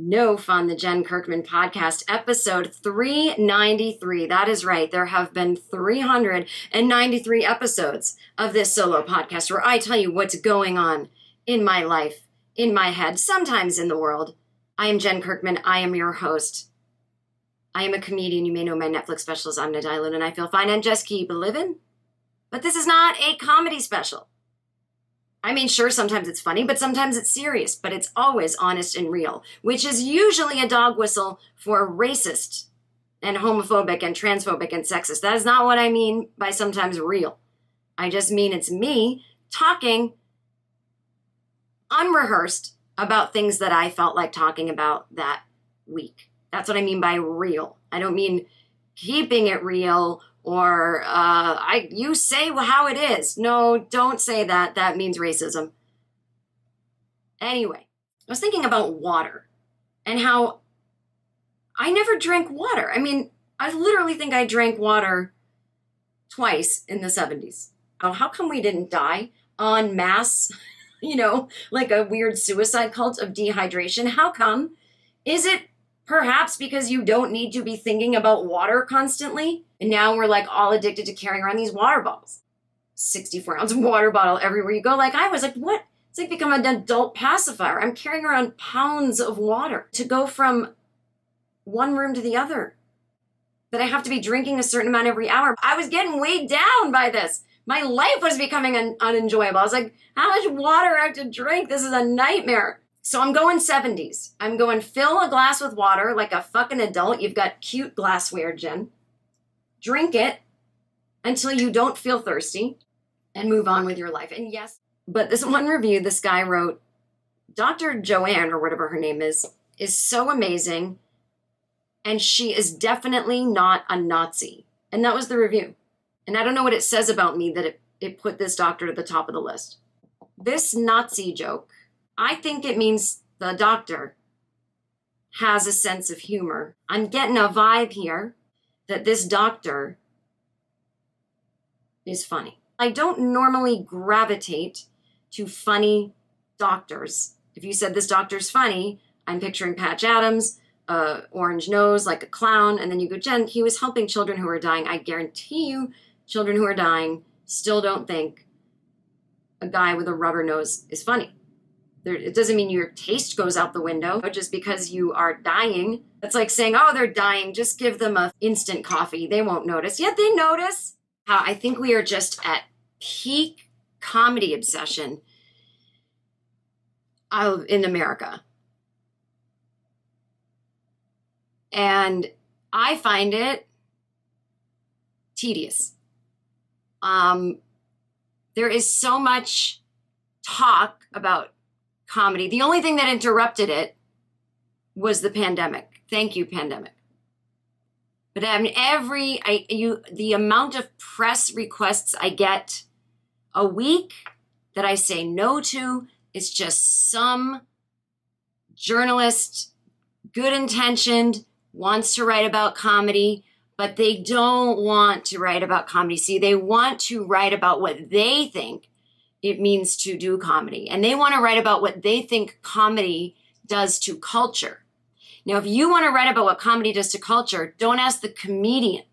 No Fun, the Jen Kirkman podcast, episode 393. That is right. There have been 393 episodes of this solo podcast where I tell you what's going on in my life, in my head, sometimes in the world. I am Jen Kirkman. I am your host. I am a comedian. You may know my Netflix specials on Nadilin, and I feel fine and just keep living. But this is not a comedy special. I mean, sure, sometimes it's funny, but sometimes it's serious, but it's always honest and real, which is usually a dog whistle for racist and homophobic and transphobic and sexist. That is not what I mean by sometimes real. I just mean it's me talking unrehearsed about things that I felt like talking about that week. That's what I mean by real. I don't mean keeping it real or you say how it is. No, don't say that. That means racism. Anyway, I was thinking about water and how I never drank water. I mean, I literally think I drank water twice in the 70s. Oh, how come we didn't die en masse? Like a weird suicide cult of dehydration. How come? Is it perhaps because you don't need to be thinking about water constantly? And now we're like all addicted to carrying around these water bottles. 64-ounce water bottle everywhere you go. Like I was like, what? It's like become an adult pacifier. I'm carrying around pounds of water to go from one room to the other. That I have to be drinking a certain amount every hour. I was getting weighed down by this. My life was becoming unenjoyable. I was like, how much water I have to drink? This is a nightmare. So I'm going 70s. I'm going fill a glass with water like a fucking adult. You've got cute glassware, Jen. Drink it until you don't feel thirsty and move on with your life. And yes, but this one review, this guy wrote, Dr. Joanne, or whatever her name is so amazing. And she is definitely not a Nazi. And that was the review. And I don't know what it says about me that it put this doctor at the top of the list. This Nazi joke, I think it means the doctor has a sense of humor. I'm getting a vibe here that this doctor is funny. I don't normally gravitate to funny doctors. If you said this doctor's funny, I'm picturing Patch Adams, orange nose, like a clown, and then you go, Jen, he was helping children who are dying. I guarantee you, children who are dying still don't think a guy with a rubber nose is funny. It doesn't mean your taste goes out the window just because you are dying. That's like saying, oh, they're dying. Just give them an instant coffee. They won't notice. Yet they notice. I think we are just at peak comedy obsession in America. And I find it tedious. There is so much talk about comedy. The only thing that interrupted it was the pandemic. Thank you, pandemic. But I mean, the amount of press requests I get a week that I say no to is just some journalist, good intentioned, wants to write about comedy, but they don't want to write about comedy. See, they want to write about what they think it means to do comedy. And they want to write about what they think comedy does to culture. Now, if you want to write about what comedy does to culture, don't ask the comedian.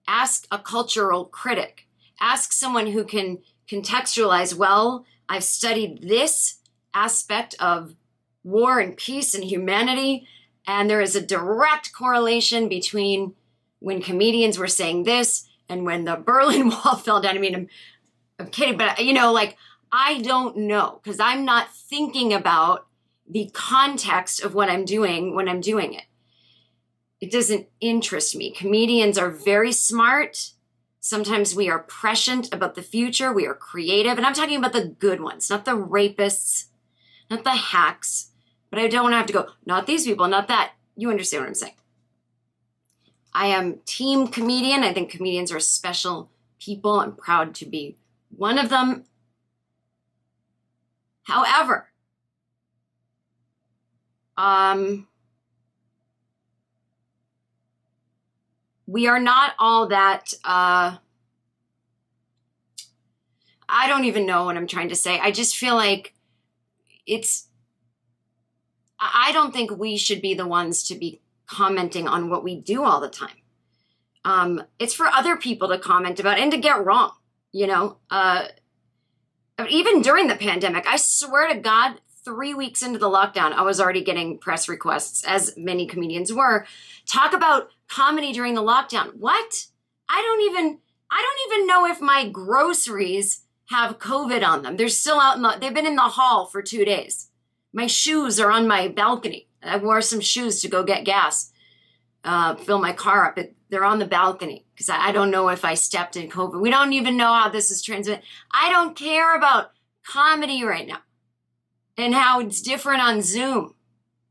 Ask a cultural critic. Ask someone who can contextualize, well, I've studied this aspect of war and peace and humanity, and there is a direct correlation between when comedians were saying this and when the Berlin Wall fell down. I mean, I'm kidding, but I don't know because I'm not thinking about the context of what I'm doing when I'm doing it. It doesn't interest me. Comedians are very smart. Sometimes we are prescient about the future. We are creative. And I'm talking about the good ones, not the rapists, not the hacks. But I don't have to go, not these people, not that. You understand what I'm saying. I am team comedian. I think comedians are special people. I'm proud to be one of them. However, we are not all that, I don't even know what I'm trying to say. I just feel like it's I don't think we should be the ones to be commenting on what we do all the time. It's for other people to comment about and to get wrong, you know. Even during the pandemic, I swear to God, 3 weeks into the lockdown, I was already getting press requests, as many comedians were. Talk about comedy during the lockdown. What? I don't even know if my groceries have COVID on them. They're still out they've been in the hall for 2 days. My shoes are on my balcony. I wore some shoes to go get gas, fill my car up. They're on the balcony because I don't know if I stepped in COVID. We don't even know how this is transmitted. I don't care about comedy right now and how it's different on Zoom.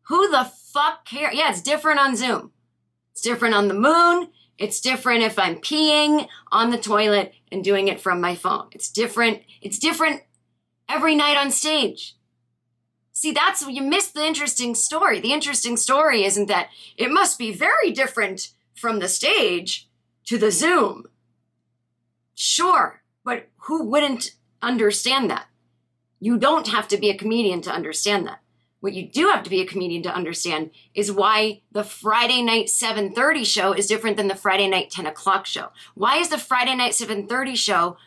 Who the fuck cares? Yeah, it's different on Zoom. It's different on the moon. It's different if I'm peeing on the toilet and doing it from my phone. It's different. It's different every night on stage. See, you missed the interesting story. The interesting story isn't that it must be very different from the stage to the Zoom. Sure, but who wouldn't understand that? You don't have to be a comedian to understand that. What you do have to be a comedian to understand is why the Friday night 7:30 show is different than the Friday night 10 o'clock show. Why is the Friday night 7:30 show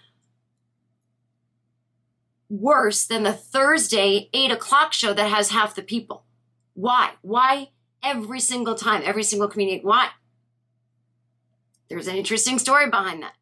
worse than the Thursday 8 o'clock show that has half the people? Why? Why every single time, every single comedian? Why? There's an interesting story behind that.